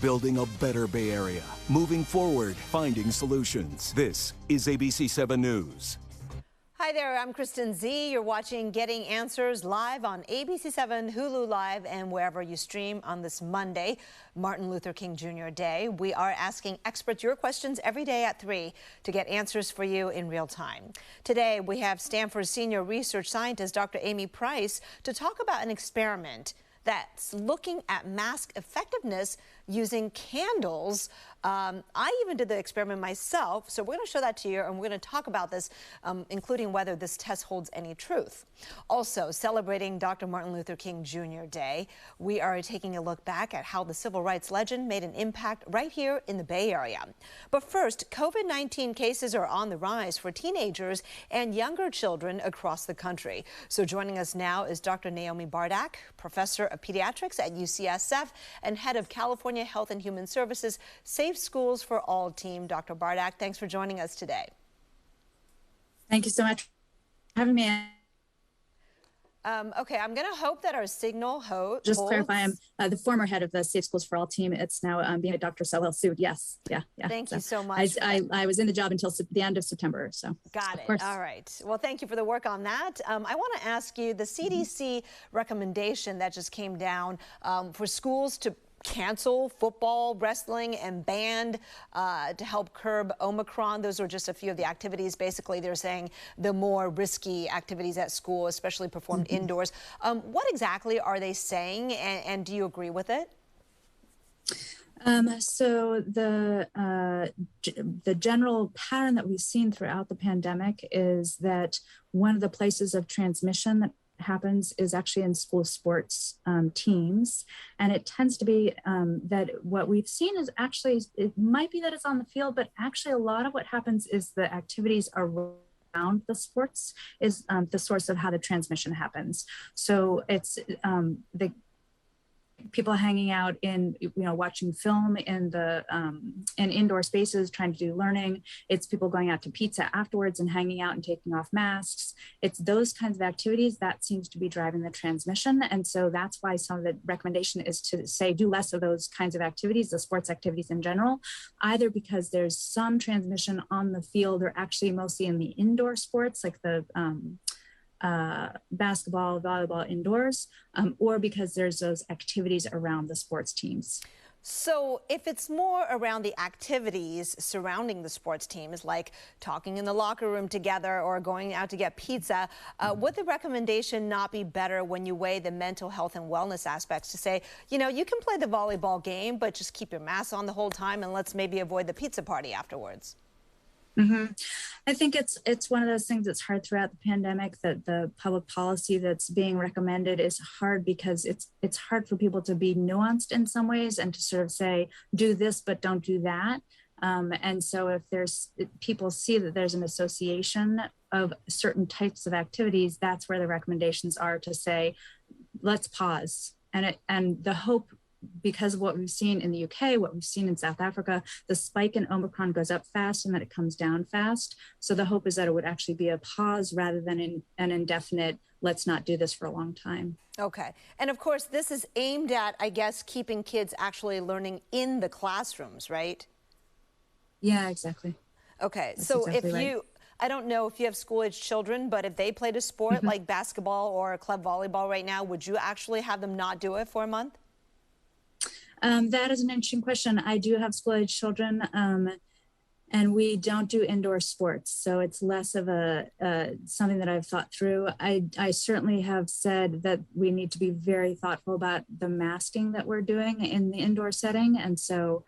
building a better Bay Area. Moving forward, finding solutions. This is ABC 7 News. Hi there, I'm KRISTEN Z. You're watching Getting Answers live on ABC 7, Hulu Live, and wherever you stream on this Monday, Martin Luther King Jr. Day. We are asking experts your questions every day at 3 to get answers for you in real time. Today, we have Stanford senior research scientist Dr. Amy Price to talk about an experiment that's looking at mask effectiveness using candles. I even did the experiment myself, so we're going to show that to you, and we're going to talk about this, including whether this test holds any truth. Also, celebrating Dr. Martin Luther King Jr. Day, we are taking a look back at how the civil rights legend made an impact right here in the Bay Area. But first, COVID-19 cases are on the rise for teenagers and younger children across the country. So joining us now is Dr. NAOMI BARDACH, professor of pediatrics at UCSF and head of California Health and Human Services Safe Schools for All team. Dr. BARDACH, thanks for joining us today. Thank you so much for having me. Okay, I'm going to hope that our signal holds. Just clarify, I'm the former head of the Safe Schools for All team. It's now being a Dr. Sohel Sood. Yes, yeah. Thank you so much. I was in the job until the end of September, so. Got it. All right. Well, thank you for the work on that. I want to ask you, the CDC recommendation that just came down for schools to cancel football, wrestling, and band to help curb OMICRON. Those are just a few of the activities. Basically, they're saying the more risky activities at school, especially performed indoors. What exactly are they saying, and do you agree with it? So the general pattern that we've seen throughout the pandemic is that one of the places of transmission that happens is actually in school sports teams, and it tends to be that what we've seen is actually, it might be that it's on the field, but actually a lot of what happens is the activities around the sports is the source of how the transmission happens. So it's the people hanging out in, watching film in the in indoor spaces, trying to do learning. It's people going out to pizza afterwards and hanging out and taking off masks. It's those kinds of activities that seems to be driving the transmission. And so that's why some of the recommendation is to say do less of those kinds of activities, the sports activities in general, either because there's some transmission on the field or actually mostly in the indoor sports like the basketball, volleyball indoors, or because there's those activities around the sports teams. So if it's more around the activities surrounding the sports teams, like talking in the locker room together or going out to get pizza, would the recommendation not be better when you weigh the mental health and wellness aspects to say, you can play the volleyball game, but just keep your mask on the whole time and let's maybe avoid the pizza party afterwards? I think it's one of those things that's hard throughout the pandemic, that the public policy that's being recommended is hard because it's hard for people to be nuanced in some ways and to sort of say, do this, but don't do that. And so if people see that there's an association of certain types of activities, that's where the recommendations are to say, let's pause. And the hope, because of what we've seen in the UK, what we've seen in South Africa, the spike in Omicron goes up fast and then it comes down fast. So the hope is that it would actually be a pause rather than an indefinite, let's not do this for a long time. Okay. And of course, this is aimed at, I guess, keeping kids actually learning in the classrooms, right? Yeah, exactly. Okay. That's so exactly if right. I don't know if you have school-age children, but if they played a sport like basketball or club volleyball right now, would you actually have them not do it for a month? That is an interesting question. I do have school-age children, and we don't do indoor sports, so it's less of a something that I've thought through. I certainly have said that we need to be very thoughtful about the masking that we're doing in the indoor setting, and so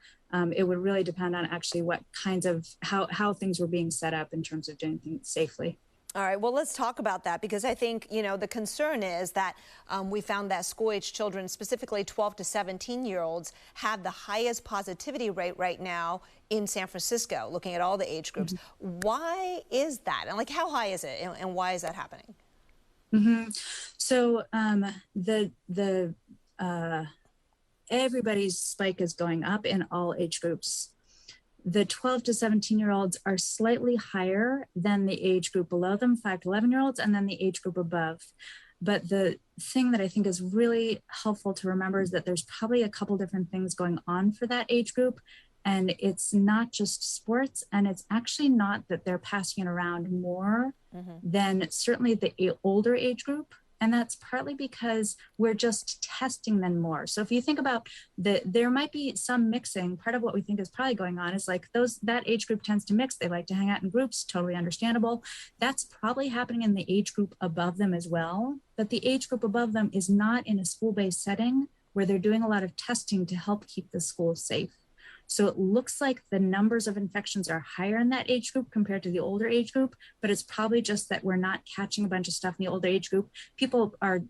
it would really depend on actually what kinds of how things were being set up in terms of doing things safely. All right, well, let's talk about that, because I think, the concern is that we found that school-age children, specifically 12 to 17-year-olds, have the highest positivity rate right now in San Francisco, looking at all the age groups. Why is that? And how high is it? And why is that happening? So everybody's spike is going up in all age groups. The 12 to 17-year-olds are slightly higher than the age group below them, 5 to 11-year-olds, and then the age group above. But the thing that I think is really helpful to remember is that there's probably a couple different things going on for that age group. And it's not just sports, and it's actually not that they're passing it around more than certainly the older age group. And that's partly because we're just testing them more. So if you think about there might be some mixing. Part of what we think is probably going on is like that age group tends to mix. They like to hang out in groups, totally understandable. That's probably happening in the age group above them as well. But the age group above them is not in a school-based setting where they're doing a lot of testing to help keep the school safe. So it looks like the numbers of infections are higher in that age group compared to the older age group, but it's probably just that we're not catching a bunch of stuff in the older age group. People are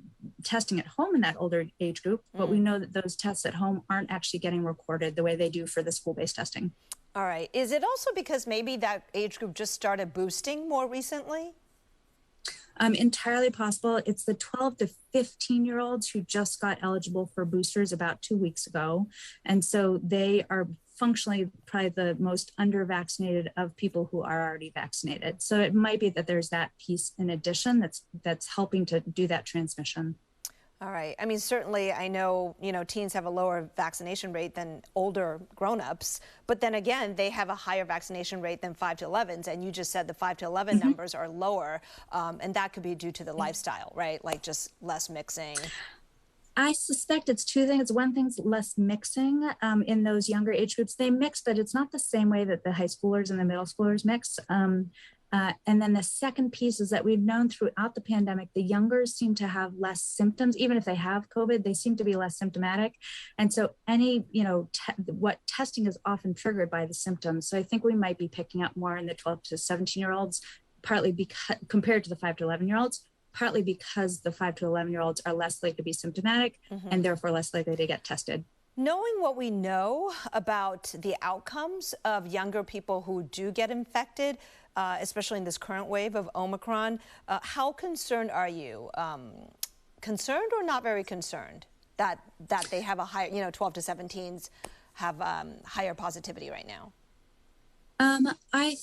testing at home in that older age group, but we know that those tests at home aren't actually getting recorded the way they do for the school-based testing. All right. Is it also because maybe that age group just started boosting more recently? Entirely possible. It's the 12 to 15-year-olds who just got eligible for boosters about 2 weeks ago. And so they are functionally probably the most under-vaccinated of people who are already vaccinated. So it might be that there's that piece in addition that's helping to do that transmission. All right. I mean, certainly I know, teens have a lower vaccination rate than older grown-ups, but then again, they have a higher vaccination rate than 5 to 11s. And you just said the 5 to 11 numbers are lower. And that could be due to the lifestyle, right? Like just less mixing. I suspect it's two things. One thing's less mixing in those younger age groups. They mix, but it's not the same way that the high schoolers and the middle schoolers mix. And then the second piece is that we've known throughout the pandemic, the younger seem to have less symptoms. Even if they have COVID, they seem to be less symptomatic. And so what testing is often triggered by the symptoms. So I think we might be picking up more in the 12 to 17-year-olds, partly because compared to the 5 to 11-year-olds, partly because the 5 to 11-year-olds are less likely to be symptomatic and therefore less likely to get tested. Knowing what we know about the outcomes of younger people who do get infected, especially in this current wave of Omicron, how concerned are you? Concerned or not very concerned that they have a higher, 12 to 17s have higher positivity right now? I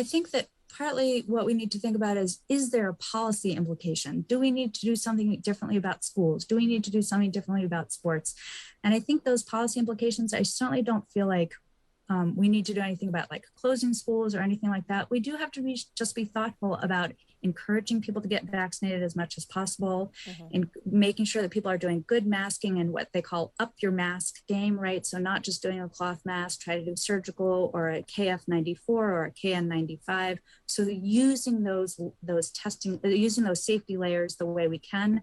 think that partly what we need to think about is there a policy implication? Do we need to do something differently about schools? Do we need to do something differently about sports? And I think those policy implications, I certainly don't feel like we need to do anything about like closing schools or anything like that. We do have to just be thoughtful about encouraging people to get vaccinated as much as possible and making sure that people are doing good masking and what they call up your mask game, right? So not just doing a cloth mask, try to do surgical or a KF94 or a KN95. So using those testing, using those safety layers the way we can,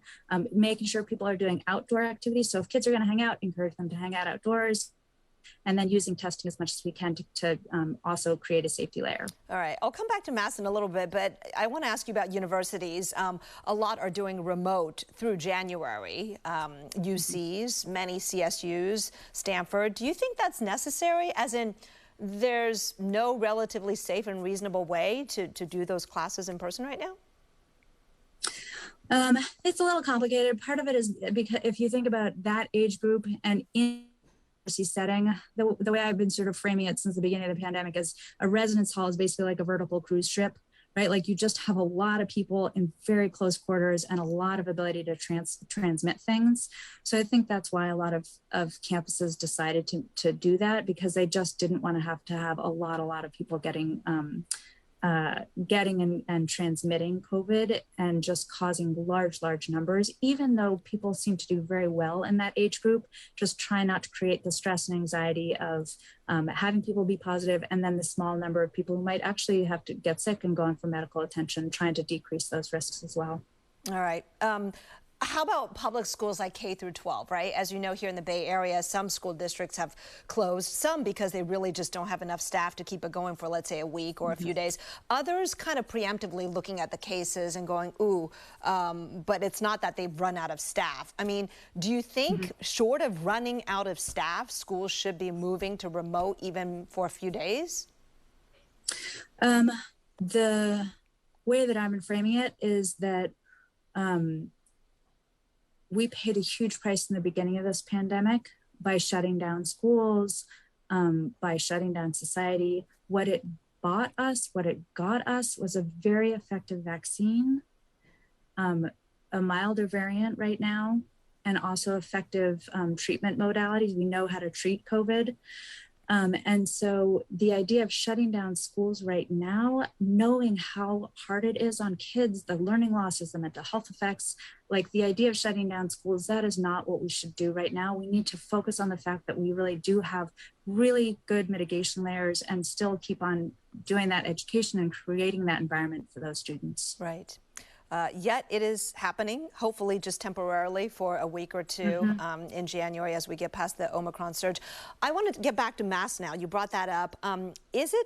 making sure people are doing outdoor activities. So if kids are going to hang out, encourage them to hang out outdoors. And then using testing as much as we can to also create a safety layer. All right, I'll come back to masks in a little bit, but I want to ask you about universities. A lot are doing remote through January. UCs, many CSUs, Stanford. Do you think that's necessary? As in, there's no relatively safe and reasonable way to do those classes in person right now? It's a little complicated. Part of it is because if you think about that age group and in setting, the way I've been sort of framing it since the beginning of the pandemic is a residence hall is basically like a vertical cruise ship, right? Like you just have a lot of people in very close quarters and a lot of ability to transmit things. So I think that's why a lot of campuses decided to do that, because they just didn't want to have a lot of people getting and transmitting COVID and just causing large numbers, even though people seem to do very well in that age group. Just try not to create the stress and anxiety of having people be positive, and then the small number of people who might actually have to get sick and go in for medical attention, trying to decrease those risks as well. All right. How about public schools like K through 12, right? As you know, here in the Bay Area, some school districts have closed, some because they really just don't have enough staff to keep it going for, let's say, a week or a few days. Others kind of preemptively looking at the cases and going, ooh, but it's not that they've run out of staff. I mean, do you think short of running out of staff, schools should be moving to remote even for a few days? The way that I've been framing it is that we paid a huge price in the beginning of this pandemic by shutting down schools, by shutting down society. What it bought us, what it got us was a very effective vaccine. a milder variant right now and also effective treatment modalities. We know how to treat COVID. And so the idea of shutting down schools right now, knowing how hard it is on kids, the learning losses, the mental health effects, like the idea of shutting down schools, that is not what we should do right now. We need to focus on the fact that we really do have really good mitigation layers and still keep on doing that education and creating that environment for those students. Right. Yet it is happening, hopefully just temporarily for a week or two in January as we get past the Omicron surge. I want to get back to masks now. You brought that up. Is it